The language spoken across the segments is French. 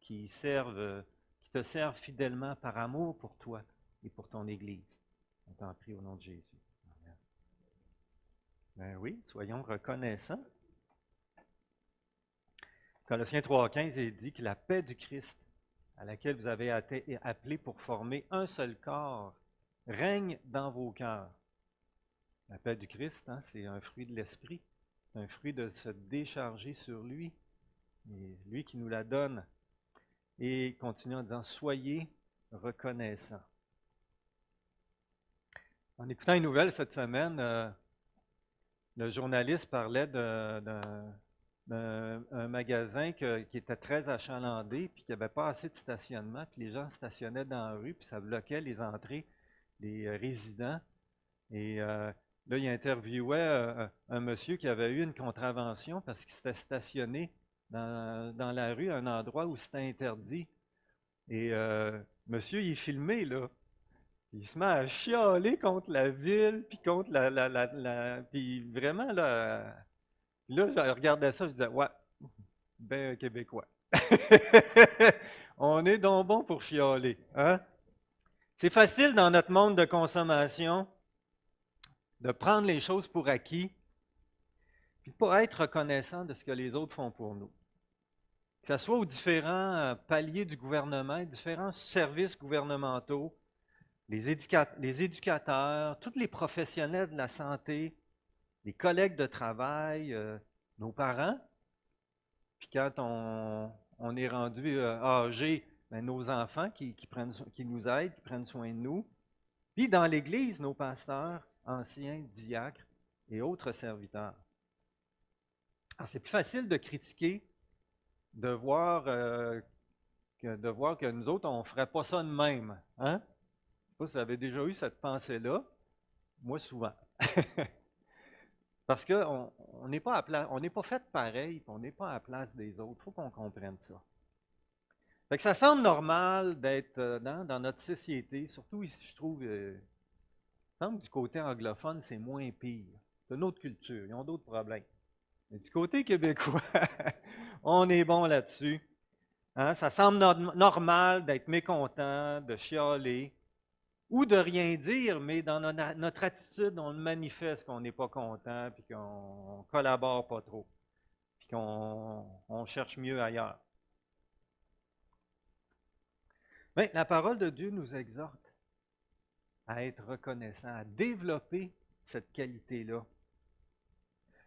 qui te servent fidèlement par amour pour toi et pour ton Église. On t'en prie au nom de Jésus. Amen. Ben oui, soyons reconnaissants. Colossiens 3,15, il dit que la paix du Christ, à laquelle vous avez été appelés pour former un seul corps, règne dans vos cœurs. La paix du Christ, hein, c'est un fruit de l'Esprit, un fruit de se décharger sur lui, et lui qui nous la donne. Et continue en disant, soyez reconnaissants. En écoutant une nouvelle cette semaine, le journaliste parlait d'un magasin qui était très achalandé, puis qui n'avait pas assez de stationnement, puis les gens stationnaient dans la rue, puis ça bloquait les entrées des résidents. Et là, il interviewait un monsieur qui avait eu une contravention parce qu'il s'était stationné dans la rue, à un endroit où c'était interdit. Et monsieur, il est filmé, là. Il se met à chialer contre la ville, puis contre puis vraiment, là, je regardais ça, je disais, ouais, ben québécois. On est donc bon pour chialer, hein? C'est facile dans notre monde de consommation de prendre les choses pour acquis, puis de ne pas être reconnaissant de ce que les autres font pour nous. Que ce soit aux différents paliers du gouvernement, différents services gouvernementaux, les éducateurs, tous les professionnels de la santé, les collègues de travail, nos parents. Puis quand on est rendu âgé, ben, nos enfants qui nous aident, qui prennent soin de nous. Puis dans l'Église, nos pasteurs, anciens, diacres et autres serviteurs. Alors, c'est plus facile de critiquer, de voir que nous autres, on ne ferait pas ça de même. Hein? Je ne sais pas si vous avez déjà eu cette pensée-là. Moi, souvent. Parce qu'on n'est pas fait pareil, puis on n'est pas à la place des autres. Il faut qu'on comprenne ça. Fait que ça semble normal d'être dans notre société, surtout ici, je trouve, semble du côté anglophone, c'est moins pire. C'est une autre culture, ils ont d'autres problèmes. Mais du côté québécois, on est bon là-dessus. Hein? Ça semble normal d'être mécontent, de chialer, ou de rien dire, mais dans notre attitude, on le manifeste qu'on n'est pas content, puis qu'on ne collabore pas trop, puis qu'on cherche mieux ailleurs. Mais la parole de Dieu nous exhorte à être reconnaissant, à développer cette qualité-là.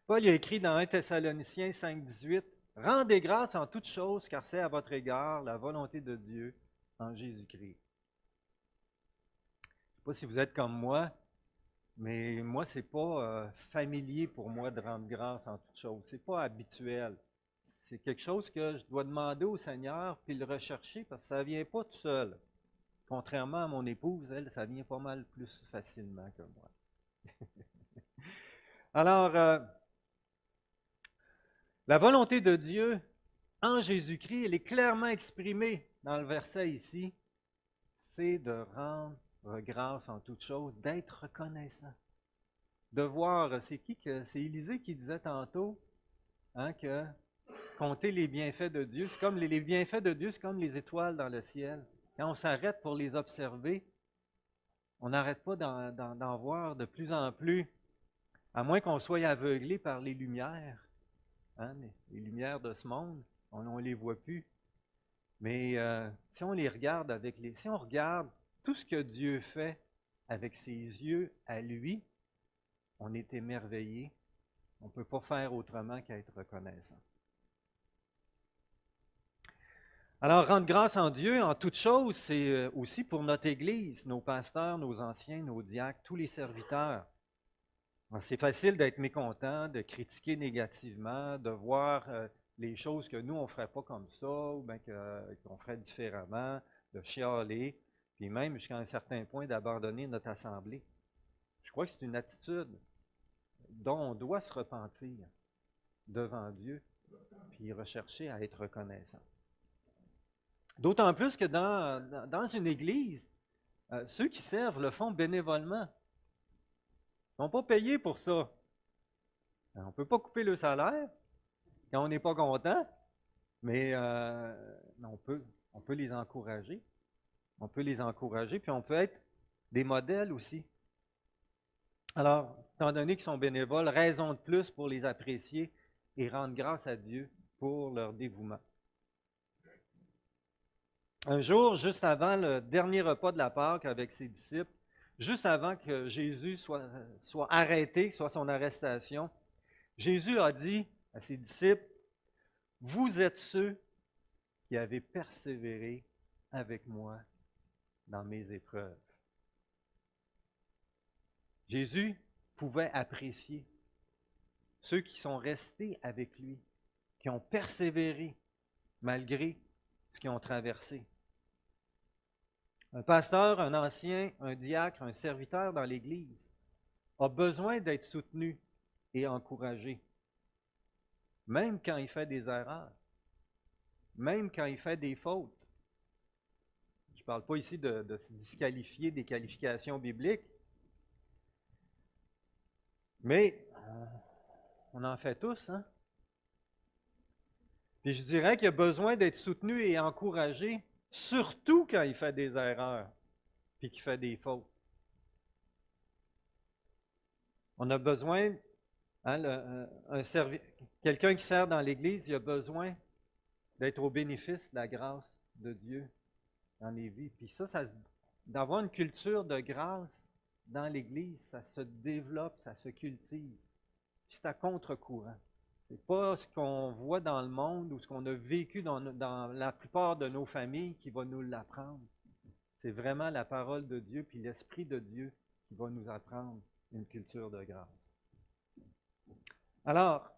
Paul a écrit dans 1 Thessaloniciens 5,18 « Rendez grâce en toutes choses, car c'est à votre égard la volonté de Dieu en Jésus-Christ. » Je ne sais pas si vous êtes comme moi, mais moi, ce n'est pas familier pour moi de rendre grâce en toutes choses. Ce n'est pas habituel. C'est quelque chose que je dois demander au Seigneur puis le rechercher parce que ça ne vient pas tout seul. Contrairement à mon épouse, elle, ça vient pas mal plus facilement que moi. Alors, la volonté de Dieu en Jésus-Christ, elle est clairement exprimée dans le verset ici. C'est de rendre grâce en toutes choses, d'être reconnaissant. De voir, c'est Élisée qui disait tantôt, hein, que compter les bienfaits de Dieu, c'est comme les bienfaits de Dieu, c'est comme les étoiles dans le ciel. Quand on s'arrête pour les observer, on n'arrête pas d'en voir de plus en plus, à moins qu'on soit aveuglé par les lumières, hein, les lumières de ce monde, on ne les voit plus. Mais si on les regarde si on regarde tout ce que Dieu fait avec ses yeux à lui, on est émerveillé. On ne peut pas faire autrement qu'être reconnaissant. Alors, rendre grâce en Dieu en toutes choses, c'est aussi pour notre Église, nos pasteurs, nos anciens, nos diacres, tous les serviteurs. C'est facile d'être mécontent, de critiquer négativement, de voir les choses que nous, on ne ferait pas comme ça, ou bien qu'on ferait différemment, de chialer, puis même jusqu'à un certain point d'abandonner notre assemblée. Je crois que c'est une attitude dont on doit se repentir devant Dieu, puis rechercher à être reconnaissant. D'autant plus que dans une église, ceux qui servent le font bénévolement. Ils ne sont pas payés pour ça. On ne peut pas couper le salaire quand on n'est pas content. Mais on peut les encourager. On peut les encourager, puis on peut être des modèles aussi. Alors, étant donné qu'ils sont bénévoles, raison de plus pour les apprécier et rendre grâce à Dieu pour leur dévouement. Un jour, juste avant le dernier repas de la Pâque avec ses disciples, juste avant que Jésus soit arrêté, soit son arrestation, Jésus a dit à ses disciples, vous êtes ceux qui avez persévéré avec moi dans mes épreuves. Jésus pouvait apprécier ceux qui sont restés avec lui, qui ont persévéré malgré ce qu'ils ont traversé. Un pasteur, un ancien, un diacre, un serviteur dans l'Église a besoin d'être soutenu et encouragé, même quand il fait des erreurs, même quand il fait des fautes. Je ne parle pas ici de se disqualifier des qualifications bibliques, mais on en fait tous, hein? Puis je dirais qu'il a besoin d'être soutenu et encouragé, surtout quand il fait des erreurs, puis qu'il fait des fautes. On a besoin, hein, quelqu'un qui sert dans l'Église, il a besoin d'être au bénéfice de la grâce de Dieu dans les vies. Puis d'avoir une culture de grâce dans l'Église, ça se développe, ça se cultive. Puis c'est à contre-courant. Ce n'est pas ce qu'on voit dans le monde ou ce qu'on a vécu dans la plupart de nos familles qui va nous l'apprendre. C'est vraiment la parole de Dieu puis l'Esprit de Dieu qui va nous apprendre une culture de grâce. Alors,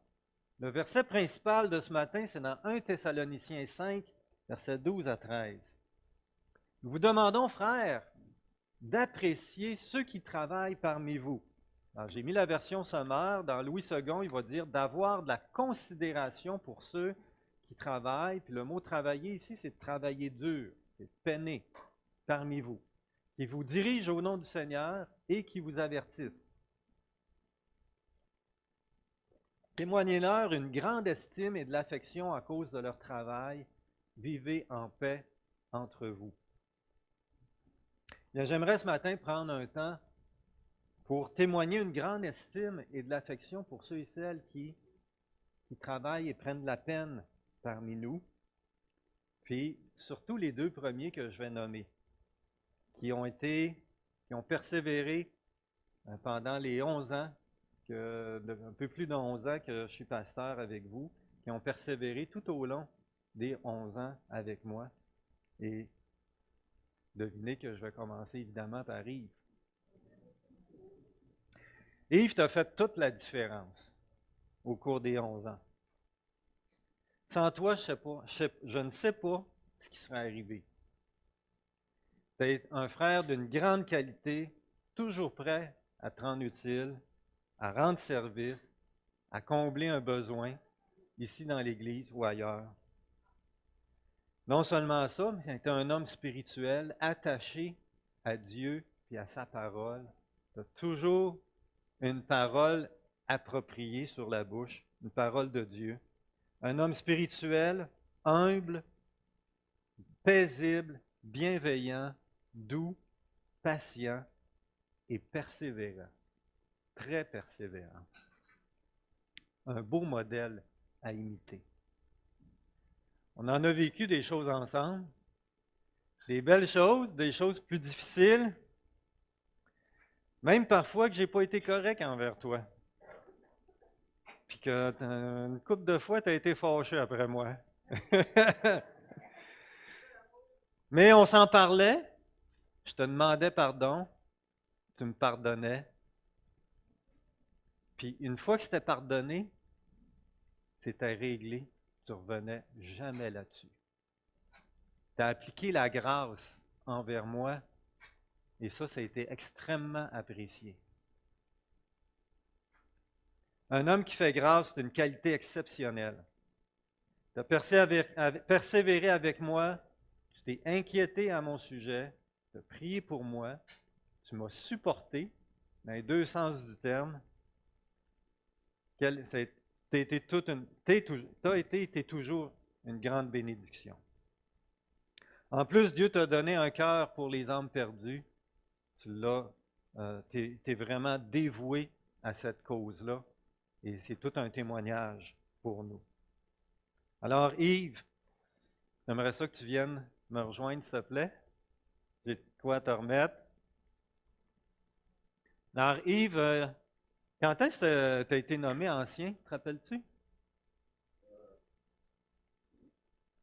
le verset principal de ce matin, c'est dans 1 Thessaloniciens 5, versets 12 à 13. Nous vous demandons, frères, d'apprécier ceux qui travaillent parmi vous. Alors, j'ai mis la version sommaire. Dans Louis II, il va dire d'avoir de la considération pour ceux qui travaillent. Puis le mot travailler ici, c'est de travailler dur, c'est de peiner parmi vous, qui vous dirigent au nom du Seigneur et qui vous avertissent. Témoignez-leur une grande estime et de l'affection à cause de leur travail. Vivez en paix entre vous. Bien, j'aimerais ce matin prendre un temps pour témoigner une grande estime et de l'affection pour ceux et celles qui travaillent et prennent de la peine parmi nous. Puis surtout les deux premiers que je vais nommer, qui ont persévéré pendant les 11 ans, un peu plus de 11 ans que je suis pasteur avec vous, qui ont persévéré tout au long des 11 ans avec moi. Et devinez que je vais commencer évidemment par Yves. Yves t'a fait toute la différence au cours des 11 ans. Sans toi, je ne sais pas ce qui serait arrivé. Tu es un frère d'une grande qualité, toujours prêt à te rendre utile, à rendre service, à combler un besoin, ici dans l'Église ou ailleurs. Non seulement ça, mais tu es un homme spirituel, attaché à Dieu et à sa parole. Tu as toujours une parole appropriée sur la bouche, une parole de Dieu. Un homme spirituel, humble, paisible, bienveillant, doux, patient et persévérant. Très persévérant. Un beau modèle à imiter. On en a vécu des choses ensemble, des belles choses, des choses plus difficiles, même parfois que je n'ai pas été correct envers toi. Puis que une couple de fois, tu as été fâché après moi. Mais on s'en parlait, je te demandais pardon, tu me pardonnais. Puis une fois que c'était pardonné, c'était réglé, tu ne revenais jamais là-dessus. Tu as appliqué la grâce envers moi et ça a été extrêmement apprécié. Un homme qui fait grâce, c'est une qualité exceptionnelle. Tu as persévéré avec moi, tu t'es inquiété à mon sujet, tu as prié pour moi, tu m'as supporté, dans les deux sens du terme. Tu as été et tu es toujours une grande bénédiction. En plus, Dieu t'a donné un cœur pour les âmes perdues. Tu es vraiment dévoué à cette cause-là. Et c'est tout un témoignage pour nous. Alors, Yves, j'aimerais ça que tu viennes me rejoindre, s'il te plaît. J'ai de quoi te remettre. Alors, Yves, quand est-ce que tu as été nommé ancien, te rappelles-tu?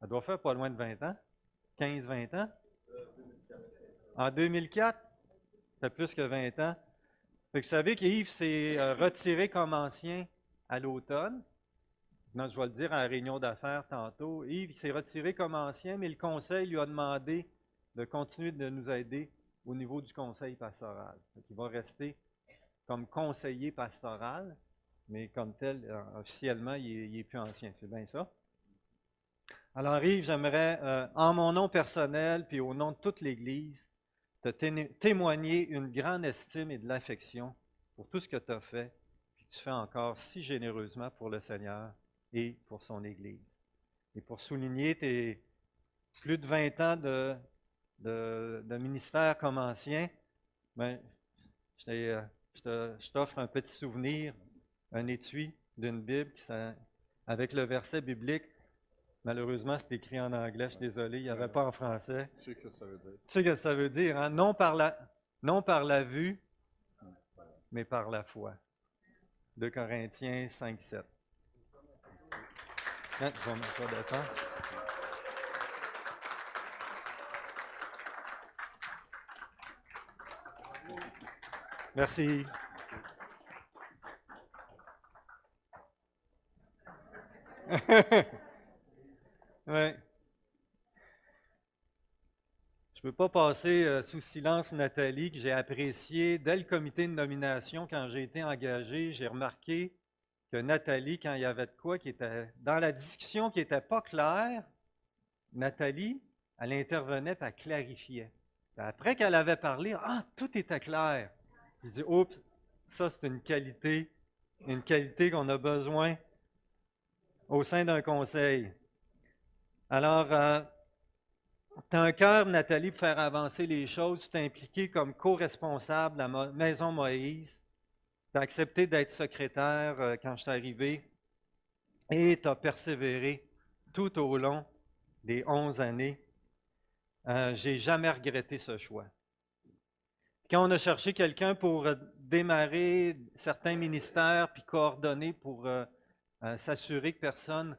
Ça doit faire pas loin de 20 ans. 15-20 ans. En 2004, ça fait plus que 20 ans. Fait que vous savez qu'Yves s'est retiré comme ancien à l'automne. Non, je vais le dire à la réunion d'affaires tantôt. Yves s'est retiré comme ancien, mais le conseil lui a demandé de continuer de nous aider au niveau du conseil pastoral. Il va rester comme conseiller pastoral, mais comme tel, officiellement, il n'est plus ancien. C'est bien ça? Alors Yves, j'aimerais, en mon nom personnel, puis au nom de toute l'Église, te témoigner une grande estime et de l'affection pour tout ce que tu as fait, puis que tu fais encore si généreusement pour le Seigneur et pour son Église. Et pour souligner tes plus de 20 ans de ministère comme ancien, ben, je t'offre un petit souvenir, un étui d'une Bible avec le verset biblique. Malheureusement, c'est écrit en anglais, je suis désolé, il n'y avait pas en français. Tu sais ce que ça veut dire. Tu sais ce que ça veut dire, hein? Non par la vue, mais par la foi. 2 Corinthiens 5, 7. Hein, je vais mettre ça de temps. Merci. Ouais. Je ne peux pas passer sous silence Nathalie, que j'ai appréciée dès le comité de nomination quand j'ai été engagé. J'ai remarqué que Nathalie, quand il y avait de quoi qui était dans la discussion qui n'était pas claire, Nathalie, elle intervenait et elle clarifiait. Puis après qu'elle avait parlé, tout était clair. Je dis, oups, ça c'est une qualité qu'on a besoin au sein d'un conseil. Alors, tu as un cœur, Nathalie, pour faire avancer les choses. Tu t'es impliqué comme co-responsable à la Maison Moïse. Tu as accepté d'être secrétaire quand je suis arrivé et tu as persévéré tout au long des 11 années. J'ai jamais regretté ce choix. Quand on a cherché quelqu'un pour démarrer certains ministères puis coordonner pour s'assurer que personne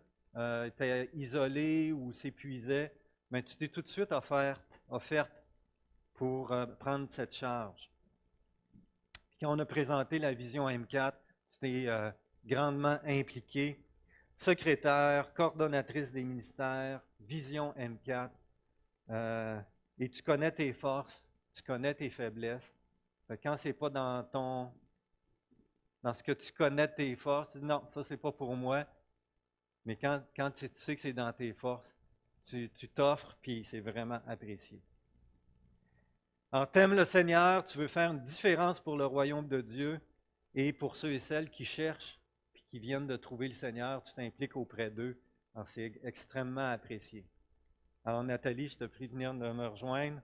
était isolé ou s'épuisait, mais tu t'es tout de suite offerte pour prendre cette charge. Puis quand on a présenté la vision M4, tu t'es grandement impliqué, secrétaire, coordonnatrice des ministères, vision M4, et tu connais tes forces, tu connais tes faiblesses. Quand ce n'est pas dans ce que tu connais tes forces, tu dis non, ça c'est pas pour moi. Mais quand tu sais que c'est dans tes forces, tu t'offres, puis c'est vraiment apprécié. Alors, t'aimes le Seigneur, tu veux faire une différence pour le royaume de Dieu et pour ceux et celles qui cherchent puis qui viennent de trouver le Seigneur, tu t'impliques auprès d'eux. Alors, c'est extrêmement apprécié. Alors, Nathalie, je te prie de venir de me rejoindre.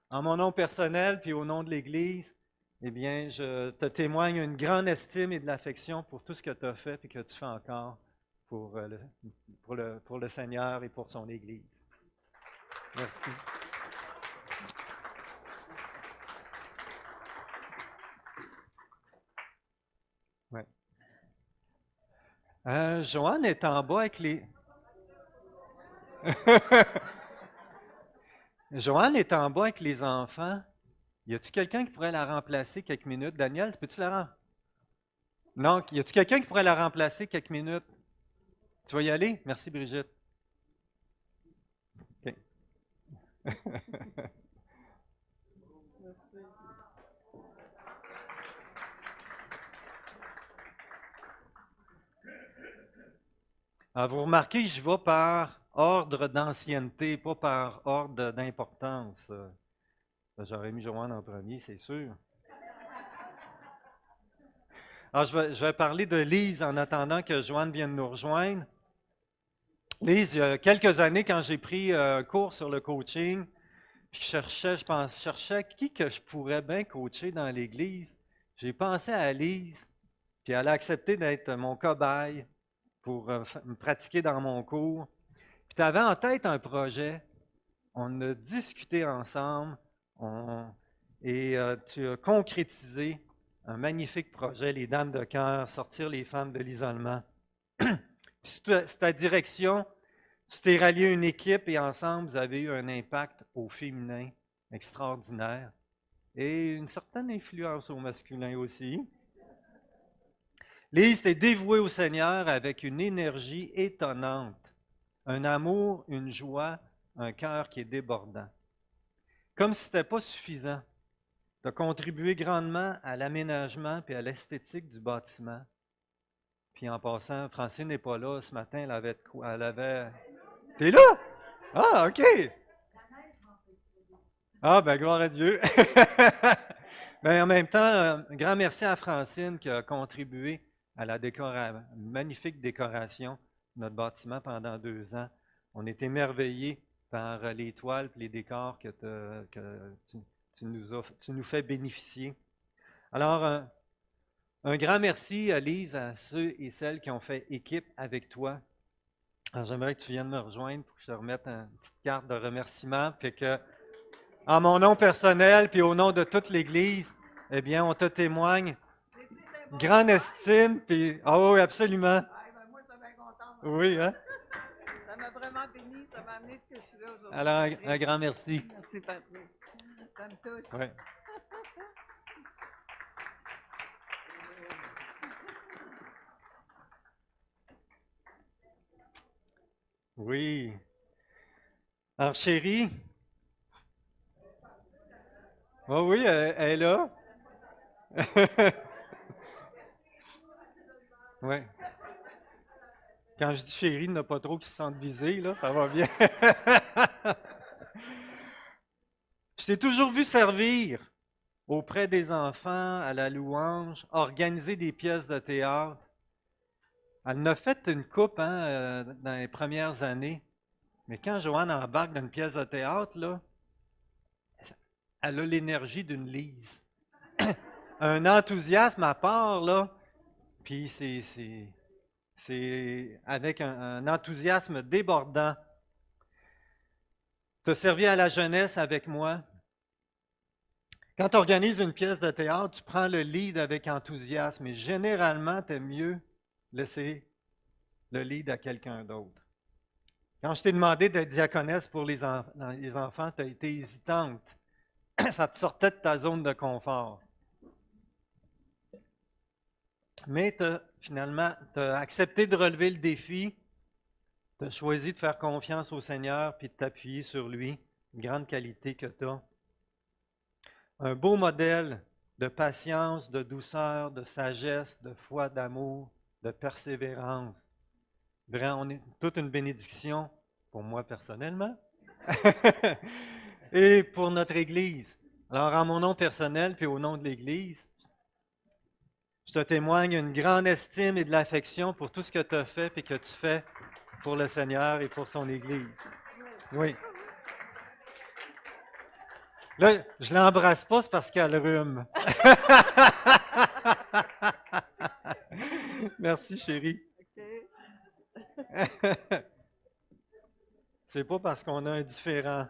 En mon nom personnel, puis au nom de l'Église, eh bien, je te témoigne une grande estime et de l'affection pour tout ce que tu as fait et que tu fais encore pour le Seigneur et pour son Église. Merci. Ouais. Joanne est en bas avec les... Joanne est en bas avec les enfants. Y a-t-il quelqu'un qui pourrait la remplacer quelques minutes? Daniel, peux-tu la remplacer? Non, y a-t-il quelqu'un qui pourrait la remplacer quelques minutes? Tu vas y aller? Merci, Brigitte. OK. Alors, vous remarquez, je vais par ordre d'ancienneté, pas par ordre d'importance. J'aurais mis Joanne en premier, c'est sûr. Alors, je vais parler de Lise en attendant que Joanne vienne nous rejoindre. Lise, il y a quelques années, quand j'ai pris un cours sur le coaching, puis je cherchais qui que je pourrais bien coacher dans l'Église. J'ai pensé à Lise, puis elle a accepté d'être mon cobaye pour me pratiquer dans mon cours. Puis tu avais en tête un projet. On a discuté ensemble et tu as concrétisé un magnifique projet, les Dames de cœur, sortir les femmes de l'isolement. C'est ta direction. Tu t'es rallié à une équipe et ensemble, vous avez eu un impact au féminin extraordinaire et une certaine influence au masculin aussi. Lise, t'es dévouée au Seigneur avec une énergie étonnante, un amour, une joie, un cœur qui est débordant. Comme si ce n'était pas suffisant, tu as contribué grandement à l'aménagement et à l'esthétique du bâtiment. Puis en passant, Francine n'est pas là ce matin, elle avait de quoi? Elle avait. T'es là? Ah, OK! Ah, ben gloire à Dieu! Ben, en même temps, un grand merci à Francine qui a contribué à la magnifique décoration de notre bâtiment pendant 2 ans. On est émerveillés par les toiles et les décors que tu nous fais bénéficier. Alors, un grand merci, Lise, à ceux et celles qui ont fait équipe avec toi. Alors, j'aimerais que tu viennes me rejoindre pour que je te remette une petite carte de remerciement, puis que, en mon nom personnel, puis au nom de toute l'Église, eh bien, on te témoigne grande estime, puis ah oui, absolument. Moi, je suis bien contente. Oui, hein? Ça m'a vraiment béni, ça m'a amené ce que je suis là aujourd'hui. Alors, un grand merci. Merci, Patrick. Ça me touche. Ouais. Oui. Alors, chérie. Oh oui, elle est là. Oui. Quand je dis chérie, il n'y en a pas trop qui se sentent visés, là, ça va bien. Je t'ai toujours vu servir auprès des enfants, à la louange, organiser des pièces de théâtre. Elle en a fait une coupe dans les premières années. Mais quand Joanne embarque dans une pièce de théâtre, là, elle a l'énergie d'une Lise. Un enthousiasme à part, là, puis c'est avec un enthousiasme débordant. Tu as servi à la jeunesse avec moi. Quand tu organises une pièce de théâtre, tu prends le lead avec enthousiasme et généralement, tu aimes mieux laisser le lead à quelqu'un d'autre. Quand je t'ai demandé d'être diaconesse pour les enfants, tu as été hésitante. Ça te sortait de ta zone de confort. Mais finalement, tu as accepté de relever le défi. Tu as choisi de faire confiance au Seigneur puis de t'appuyer sur lui. Une grande qualité que tu as. Un beau modèle de patience, de douceur, de sagesse, de foi, d'amour, de persévérance. Vraiment, on est toute une bénédiction pour moi personnellement et pour notre Église. Alors, en mon nom personnel puis au nom de l'Église, je te témoigne une grande estime et de l'affection pour tout ce que tu as fait et que tu fais pour le Seigneur et pour son Église. Oui. Là, je ne l'embrasse pas, c'est parce qu'elle rhume. Merci, chérie. C'est pas parce qu'on a un différent.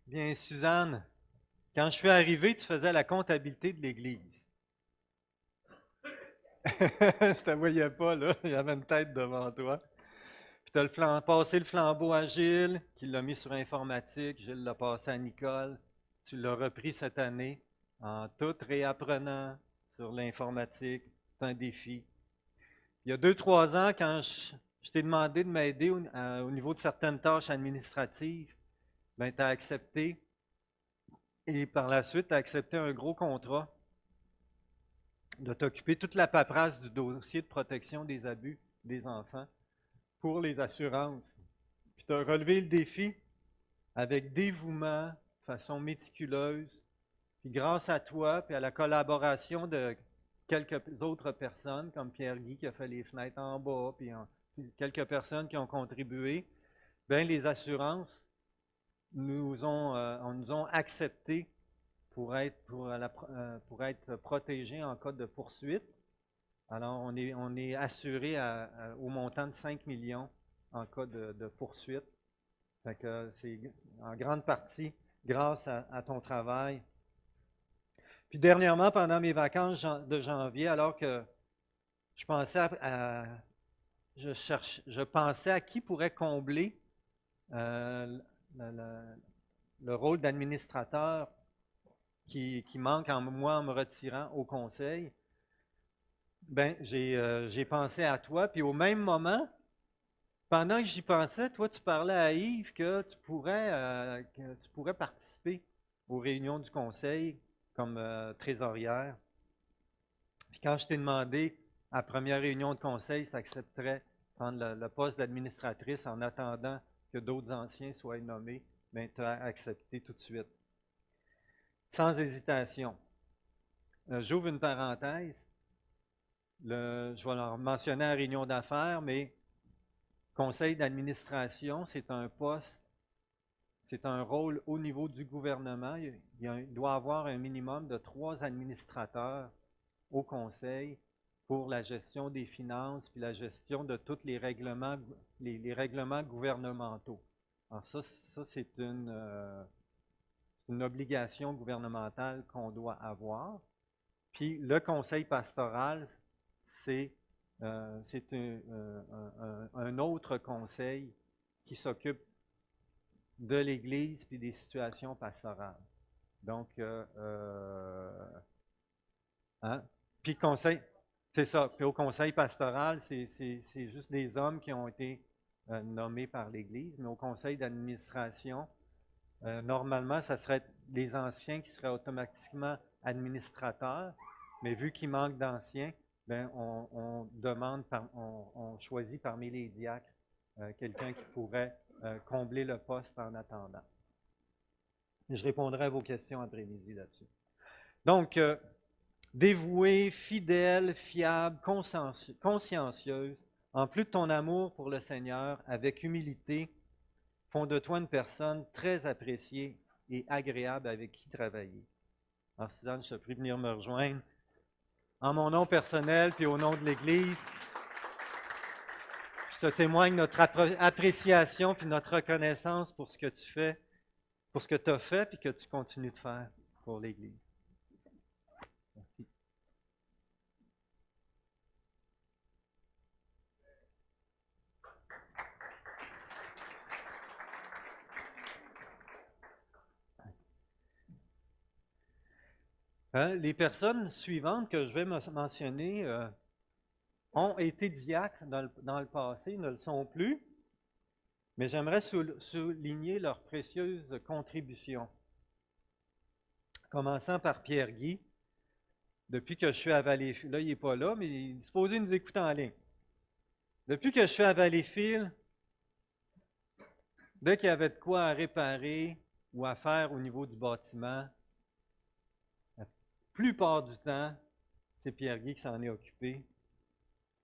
Bien, Suzanne, quand je suis arrivé, tu faisais la comptabilité de l'Église. Je ne te voyais pas, là. Il y avait une tête devant toi. Puis tu as passé le flambeau à Gilles, qui l'a mis sur informatique. Gilles l'a passé à Nicole. Tu l'as repris cette année en tout réapprenant sur l'informatique. C'est un défi. Il y a 2, 3 ans, quand je t'ai demandé de m'aider au niveau de certaines tâches administratives, ben, tu as accepté. Et par la suite, tu as accepté un gros contrat de t'occuper toute la paperasse du dossier de protection des abus des enfants pour les assurances. Puis tu as relevé le défi avec dévouement, de façon méticuleuse. Puis grâce à toi, puis à la collaboration de quelques autres personnes, comme Pierre-Guy qui a fait les fenêtres en bas, puis quelques personnes qui ont contribué, bien, les assurances nous ont acceptés pour être protégés en cas de poursuite. Alors, on est assuré au montant de 5 millions en cas de poursuite. Fait que c'est en grande partie grâce à ton travail. Puis dernièrement, pendant mes vacances de janvier, alors que je pensais je pensais à qui pourrait combler le rôle d'administrateur qui manque en moi en me retirant au conseil. Ben, j'ai pensé à toi, puis au même moment, pendant que j'y pensais, toi, tu parlais à Yves que tu pourrais participer aux réunions du conseil comme trésorière. Puis quand je t'ai demandé à la première réunion de conseil si tu accepterais de prendre le poste d'administratrice en attendant que d'autres anciens soient nommés, bien, tu as accepté tout de suite. Sans hésitation. J'ouvre une parenthèse. Je vais leur mentionner à la réunion d'affaires, mais conseil d'administration, c'est un poste, c'est un rôle au niveau du gouvernement. Il doit y avoir un minimum de 3 administrateurs au conseil pour la gestion des finances puis la gestion de tous les règlements, les règlements gouvernementaux. Alors ça c'est une obligation gouvernementale qu'on doit avoir. Puis le conseil pastoral, c'est un autre conseil qui s'occupe de l'Église puis des situations pastorales. Donc, puis conseil, c'est ça. Puis au conseil pastoral, c'est juste des hommes qui ont été nommés par l'Église, mais au conseil d'administration, normalement, ça serait les anciens qui seraient automatiquement administrateurs, mais vu qu'il manque d'anciens, bien, on choisit parmi les diacres quelqu'un qui pourrait combler le poste en attendant. Je répondrai à vos questions après-midi là-dessus. Donc, dévouée, fidèle, fiable, consciencieuse, en plus de ton amour pour le Seigneur, avec humilité, font de toi une personne très appréciée et agréable avec qui travailler. Alors, Suzanne, je te prie de venir me rejoindre. En mon nom personnel puis au nom de l'Église, je te témoigne notre appréciation puis notre reconnaissance pour ce que tu fais, pour ce que tu as fait puis que tu continues de faire pour l'Église. Merci. Les personnes suivantes que je vais mentionner ont été diacres dans le passé, ne le sont plus, mais j'aimerais souligner leur précieuse contribution. Commençant par Pierre-Guy, depuis que je suis à Valleyfield, là il n'est pas là, mais il est supposé nous écouter en ligne. Depuis que je suis à Valleyfield, dès qu'il y avait de quoi à réparer ou à faire au niveau du bâtiment, la plupart du temps, c'est Pierre-Guy qui s'en est occupé.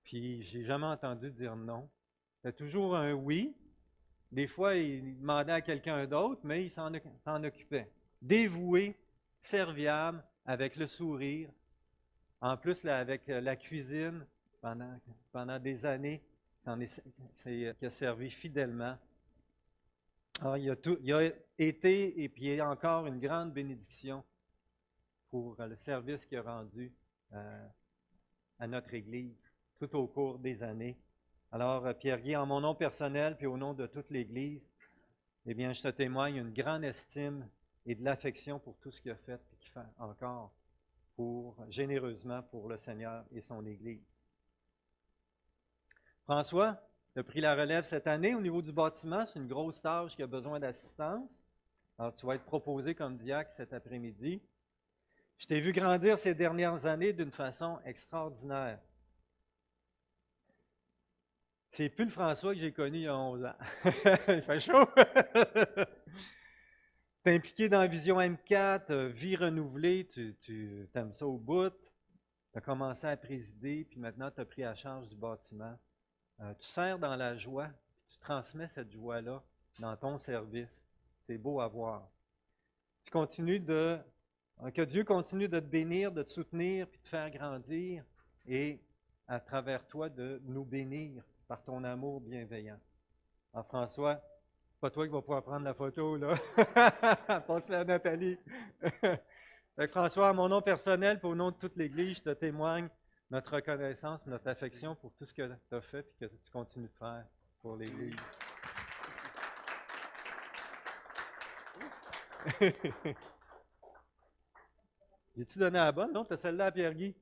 Puis, j'ai jamais entendu dire non. C'était toujours un oui. Des fois, il demandait à quelqu'un d'autre, mais il s'en occupait. Dévoué, serviable, avec le sourire. En plus, là, avec la cuisine, pendant des années, qui a servi fidèlement. Alors, il a été et puis il est encore une grande bénédiction pour le service qu'il a rendu à notre Église tout au cours des années. Alors, Pierre-Guy, en mon nom personnel puis au nom de toute l'Église, eh bien, je te témoigne une grande estime et de l'affection pour tout ce qu'il a fait et qu'il fait encore généreusement pour le Seigneur et son Église. François, tu as pris la relève cette année au niveau du bâtiment. C'est une grosse tâche qui a besoin d'assistance. Alors, tu vas être proposé comme diacre cet après-midi. Je t'ai vu grandir ces dernières années d'une façon extraordinaire. C'est plus le François que j'ai connu il y a 11 ans. Il fait chaud. Tu es impliqué dans la Vision M4, vie renouvelée, tu aimes ça au bout. tu as commencé à présider, puis maintenant tu as pris la charge du bâtiment. Tu sers dans la joie, puis tu transmets cette joie-là dans ton service. C'est beau à voir. Tu continues que Dieu continue de te bénir, de te soutenir, puis de te faire grandir, et à travers toi de nous bénir par ton amour bienveillant. Alors François, c'est pas toi qui vas pouvoir prendre la photo, là. Passe-la à Nathalie. Fait que François, à mon nom personnel, pour au nom de toute l'Église, je te témoigne notre reconnaissance, notre affection pour tout ce que tu as fait et que tu continues de faire pour l'Église. J'ai-tu donné la bonne? Non, tu as celle-là à Pierre-Guy.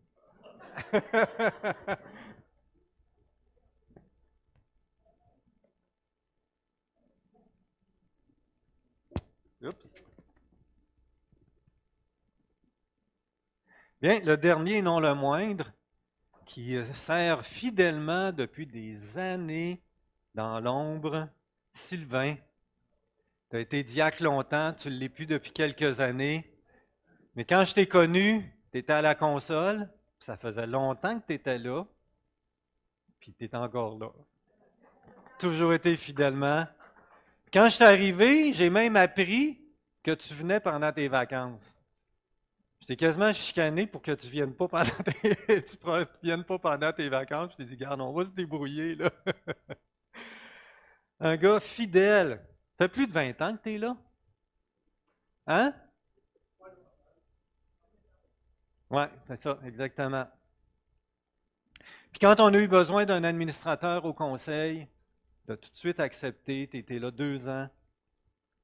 Oups. Bien, le dernier, non le moindre, qui sert fidèlement depuis des années dans l'ombre, Sylvain. Tu as été diacre longtemps, tu ne l'es plus depuis quelques années. Mais quand je t'ai connu, tu étais à la console, ça faisait longtemps que tu étais là, puis tu es encore là. Toujours été fidèlement. Quand je suis arrivé, j'ai même appris que tu venais pendant tes vacances. Je t'ai quasiment chicané pour que tu ne viennes pas pendant tes vacances. Je t'ai dit, regarde, on va se débrouiller, là. Un gars fidèle. Ça fait plus de 20 ans que tu es là? Hein? Oui, c'est ça, exactement. Puis quand on a eu besoin d'un administrateur au conseil, tu as tout de suite accepté, tu étais là 2 ans.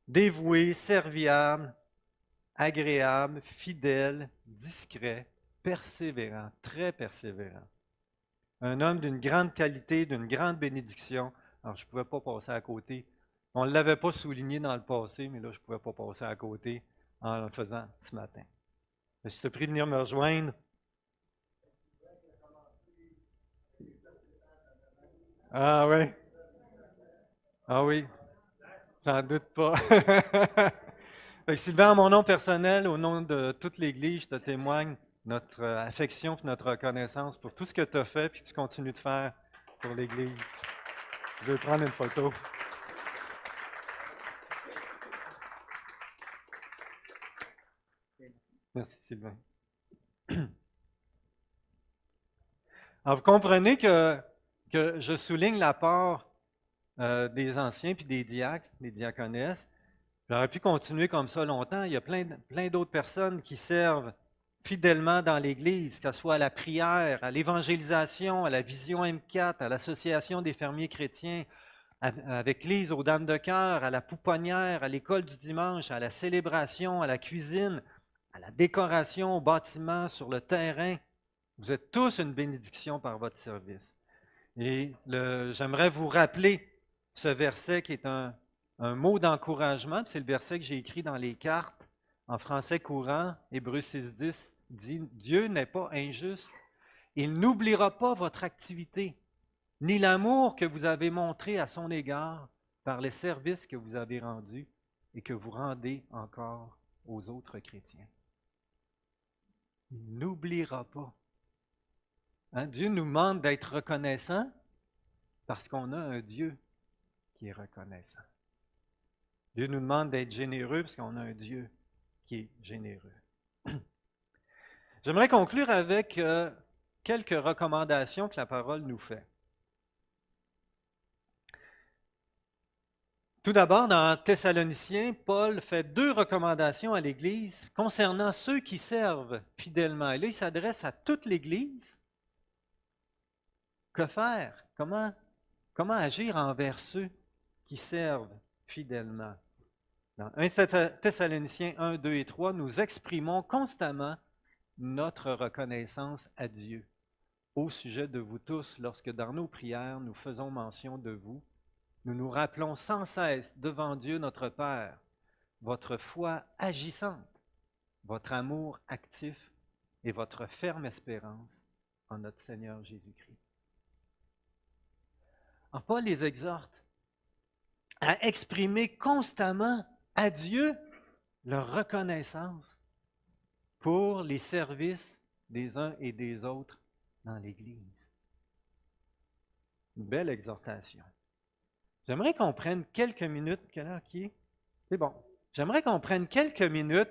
Dévoué, serviable, agréable, fidèle, discret, persévérant, très persévérant. Un homme d'une grande qualité, d'une grande bénédiction. Alors, je ne pouvais pas passer à côté. On ne l'avait pas souligné dans le passé, mais là, je ne pouvais pas passer à côté en le faisant ce matin. Je suis pris de venir me rejoindre. Ah oui. Ah oui. J'en doute pas. Fait que Sylvain, à mon nom personnel, au nom de toute l'Église, je te témoigne notre affection et notre reconnaissance pour tout ce que tu as fait et que tu continues de faire pour l'Église. Je vais prendre une photo. Merci Sylvain. Alors, vous comprenez que je souligne l'apport des anciens puis des diacres, des diaconesses. J'aurais pu continuer comme ça longtemps. Il y a plein d'autres personnes qui servent fidèlement dans l'Église, que ce soit à la prière, à l'évangélisation, à la vision M4, à l'Association des fermiers chrétiens, avec l'Église aux Dames de cœur, à la pouponnière, à l'école du dimanche, à la célébration, à la cuisine, à la décoration, au bâtiment, sur le terrain. Vous êtes tous une bénédiction par votre service. Et j'aimerais vous rappeler ce verset qui est un mot d'encouragement. C'est le verset que j'ai écrit dans les cartes en français courant. Hébreux 6,10 dit « Dieu n'est pas injuste. Il n'oubliera pas votre activité, ni l'amour que vous avez montré à son égard par les services que vous avez rendus et que vous rendez encore aux autres chrétiens. » Il n'oubliera pas. Hein? Dieu nous demande d'être reconnaissant parce qu'on a un Dieu qui est reconnaissant. Dieu nous demande d'être généreux parce qu'on a un Dieu qui est généreux. J'aimerais conclure avec quelques recommandations que la parole nous fait. Tout d'abord, dans Thessaloniciens, Paul fait 2 recommandations à l'Église concernant ceux qui servent fidèlement. Et là, il s'adresse à toute l'Église. Que faire? Comment agir envers ceux qui servent fidèlement? Dans 1 Thessaloniciens 1, 2 et 3, nous exprimons constamment notre reconnaissance à Dieu au sujet de vous tous lorsque dans nos prières nous faisons mention de vous. Nous nous rappelons sans cesse devant Dieu notre Père votre foi agissante, votre amour actif et votre ferme espérance en notre Seigneur Jésus-Christ. Alors, Paul les exhorte à exprimer constamment à Dieu leur reconnaissance pour les services des uns et des autres dans l'Église. Une belle exhortation. J'aimerais qu'on prenne quelques minutes. Quelle heure qui est? C'est bon. J'aimerais qu'on prenne quelques minutes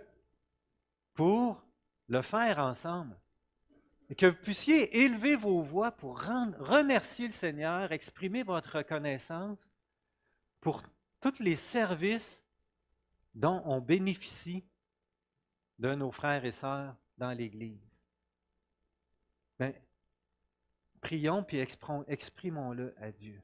pour le faire ensemble. Et que vous puissiez élever vos voix pour remercier le Seigneur, exprimer votre reconnaissance pour tous les services dont on bénéficie de nos frères et sœurs dans l'Église. Bien, prions puis exprimons-le à Dieu.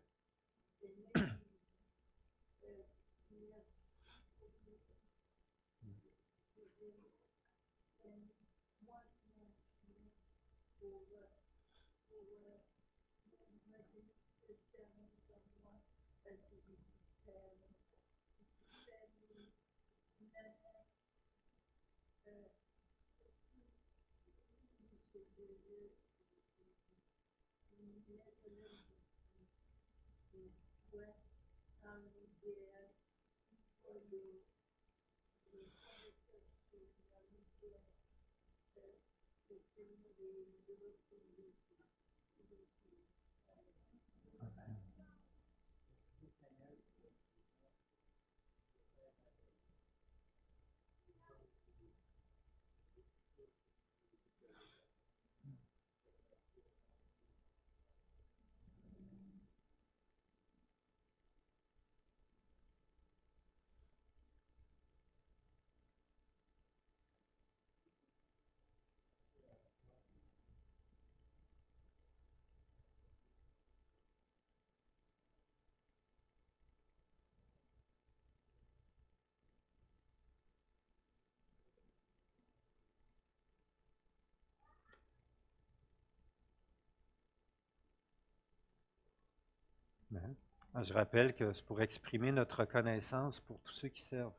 Je rappelle que c'est pour exprimer notre reconnaissance pour tous ceux qui servent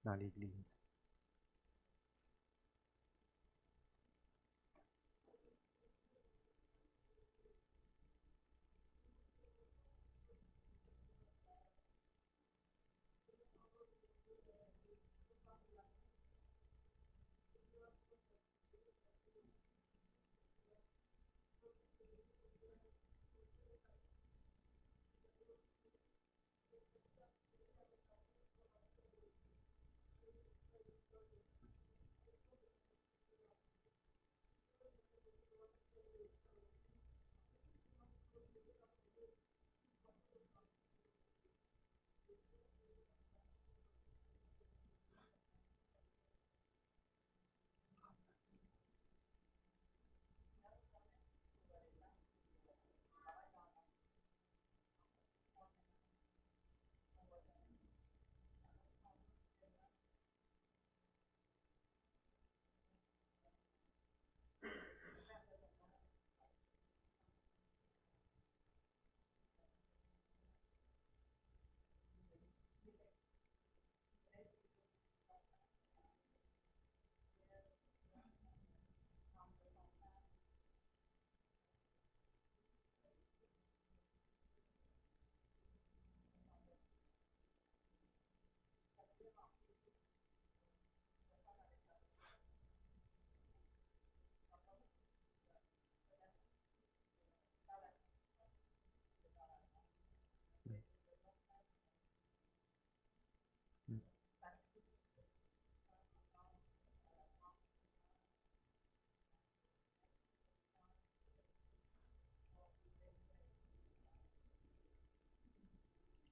dans l'Église.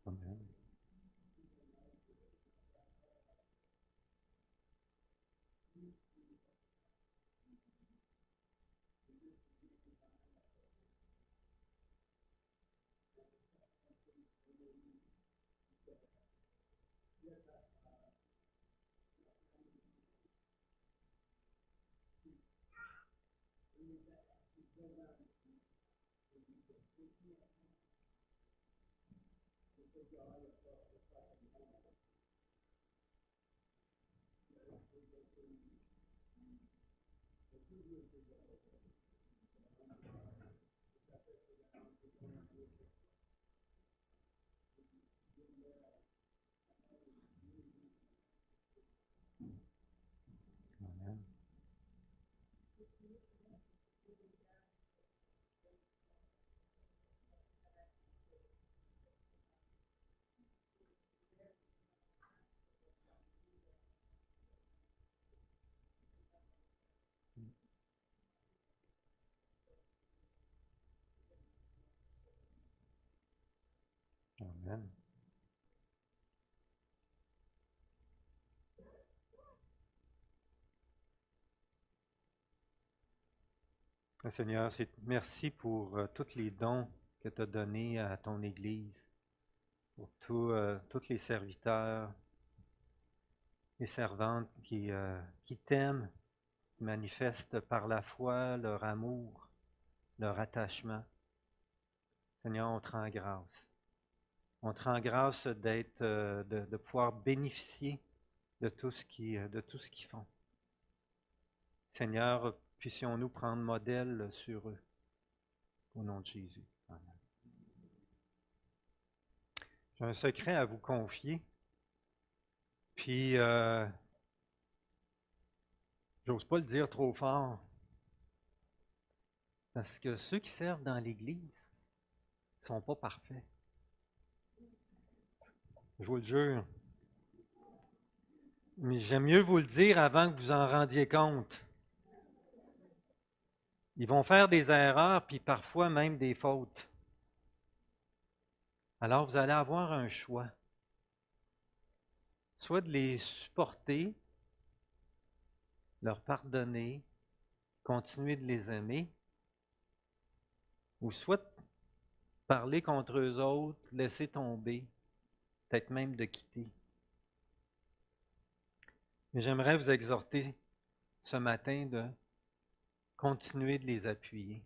Amen. Amen. Amen. Seigneur, merci pour tous les dons que tu as donnés à ton Église, pour tous les serviteurs et servantes qui t'aiment, qui manifestent par la foi leur amour, leur attachement. Seigneur, on te rend grâce. On te rend grâce de pouvoir bénéficier de tout ce qu'ils font. Seigneur, puissions-nous prendre modèle sur eux. Au nom de Jésus. Amen. J'ai un secret à vous confier. Puis, j'ose pas le dire trop fort. Parce que ceux qui servent dans l'Église ne sont pas parfaits. Je vous le jure. Mais j'aime mieux vous le dire avant que vous en rendiez compte. Ils vont faire des erreurs, puis parfois même des fautes. Alors vous allez avoir un choix. Soit de les supporter, leur pardonner, continuer de les aimer, ou soit parler contre eux autres, laisser tomber, peut-être même de quitter. Mais j'aimerais vous exhorter ce matin de continuer de les appuyer.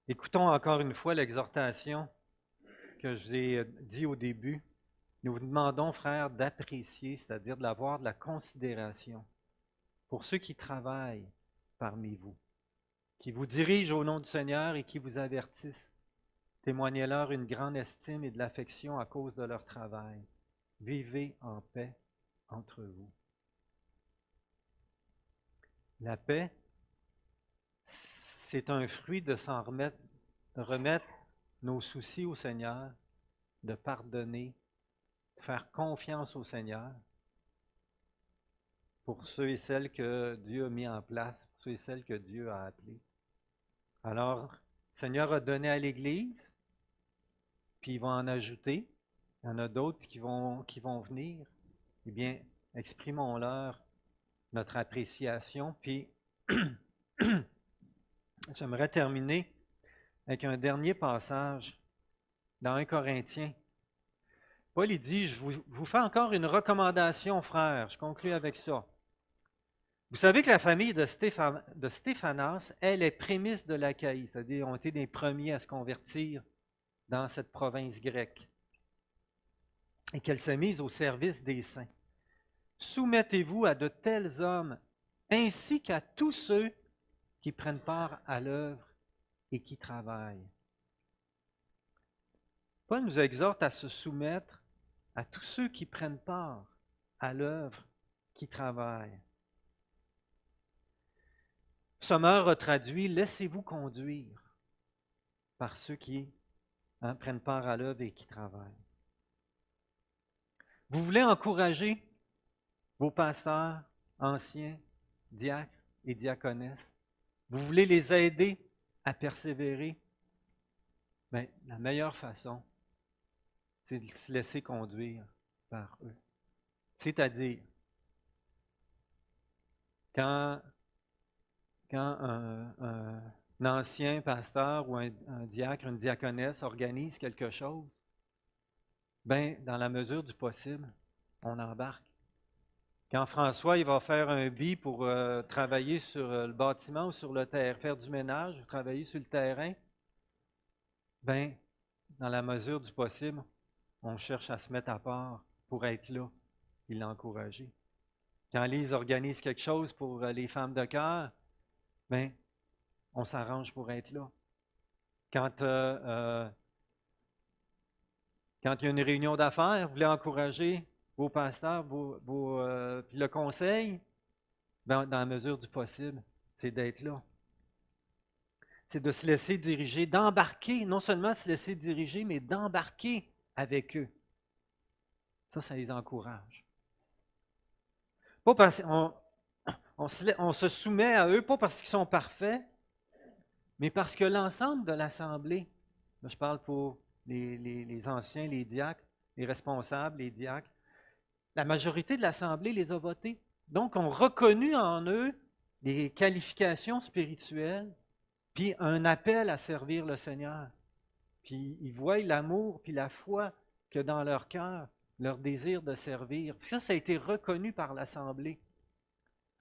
Écoutons encore une fois l'exhortation que je vous ai dit au début. Nous vous demandons, frères, d'apprécier, c'est-à-dire d'avoir de la considération pour ceux qui travaillent parmi vous, qui vous dirigent au nom du Seigneur et qui vous avertissent. Témoignez-leur une grande estime et de l'affection à cause de leur travail. Vivez en paix entre vous. La paix, c'est un fruit de de remettre nos soucis au Seigneur, de pardonner, de faire confiance au Seigneur pour ceux et celles que Dieu a mis en place, pour ceux et celles que Dieu a appelés. Alors, le Seigneur a donné à l'Église, puis il va en ajouter. Il y en a d'autres qui vont venir. Eh bien, exprimons-leur notre appréciation. Puis, j'aimerais terminer avec un dernier passage dans 1 Corinthiens. Paul il dit, je vous fais encore une recommandation, frères. Je conclue avec ça. Vous savez que la famille de Stéphanas, elle est prémisse de l'Achaïe, c'est-à-dire ont été les premiers à se convertir dans cette province grecque, et qu'elle s'est mise au service des saints. Soumettez-vous à de tels hommes, ainsi qu'à tous ceux qui prennent part à l'œuvre et qui travaillent. Paul nous exhorte à se soumettre à tous ceux qui prennent part à l'œuvre, qui travaillent. Sommeur a traduit « Laissez-vous conduire par ceux qui prennent part à l'œuvre et qui travaillent. » Vous voulez encourager vos pasteurs, anciens, diacres et diaconesses. Vous voulez les aider à persévérer. Bien, la meilleure façon, c'est de se laisser conduire par eux. C'est-à-dire, quand un ancien pasteur ou un diacre, une diaconesse organise quelque chose, bien, dans la mesure du possible, on embarque. Quand François il va faire un billet pour travailler sur le bâtiment ou sur le terrain, faire du ménage ou travailler sur le terrain, bien, dans la mesure du possible, on cherche à se mettre à part pour être là et l'encourager. Quand Lise organise quelque chose pour les femmes de cœur, bien, on s'arrange pour être là. Quand il y a une réunion d'affaires, vous voulez encourager vos pasteurs, puis le conseil, ben, dans la mesure du possible, c'est d'être là c'est de se laisser diriger, d'embarquer, non seulement se laisser diriger, mais d'embarquer avec eux. Ça les encourage. Pas parce on se soumet à eux, pas parce qu'ils sont parfaits, mais parce que l'ensemble de l'Assemblée, là je parle pour les anciens, les diacres, les responsables, les diacres, la majorité de l'Assemblée les a votés. Donc, ont reconnu en eux des qualifications spirituelles, puis un appel à servir le Seigneur. Puis ils voient l'amour, puis la foi que dans leur cœur, leur désir de servir. Puis ça a été reconnu par l'Assemblée.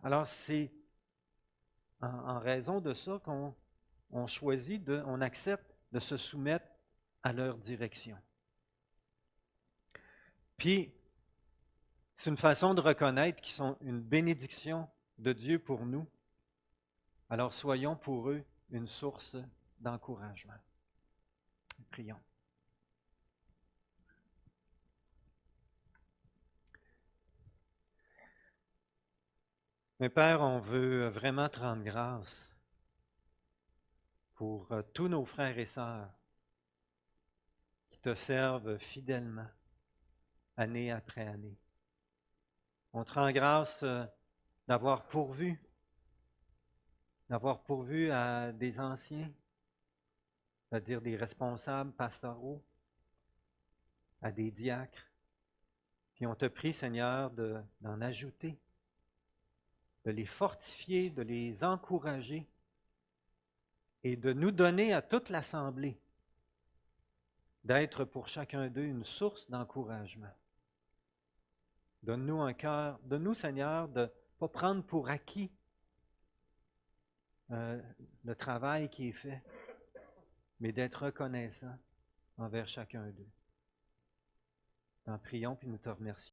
Alors, c'est en raison de ça qu'on choisit, on accepte de se soumettre à leur direction. Puis, c'est une façon de reconnaître qu'ils sont une bénédiction de Dieu pour nous. Alors, soyons pour eux une source d'encouragement. Prions. Mais Père, on veut vraiment te rendre grâce pour tous nos frères et sœurs qui te servent fidèlement, année après année. On te rend grâce d'avoir pourvu à des anciens, c'est-à-dire des responsables pastoraux, à des diacres. Puis on te prie, Seigneur, d'en ajouter, de les fortifier, de les encourager et de nous donner à toute l'Assemblée d'être pour chacun d'eux une source d'encouragement. Donne-nous un cœur, donne-nous, Seigneur, de ne pas prendre pour acquis le travail qui est fait, mais d'être reconnaissant envers chacun d'eux. T'en prions, puis nous te remercions.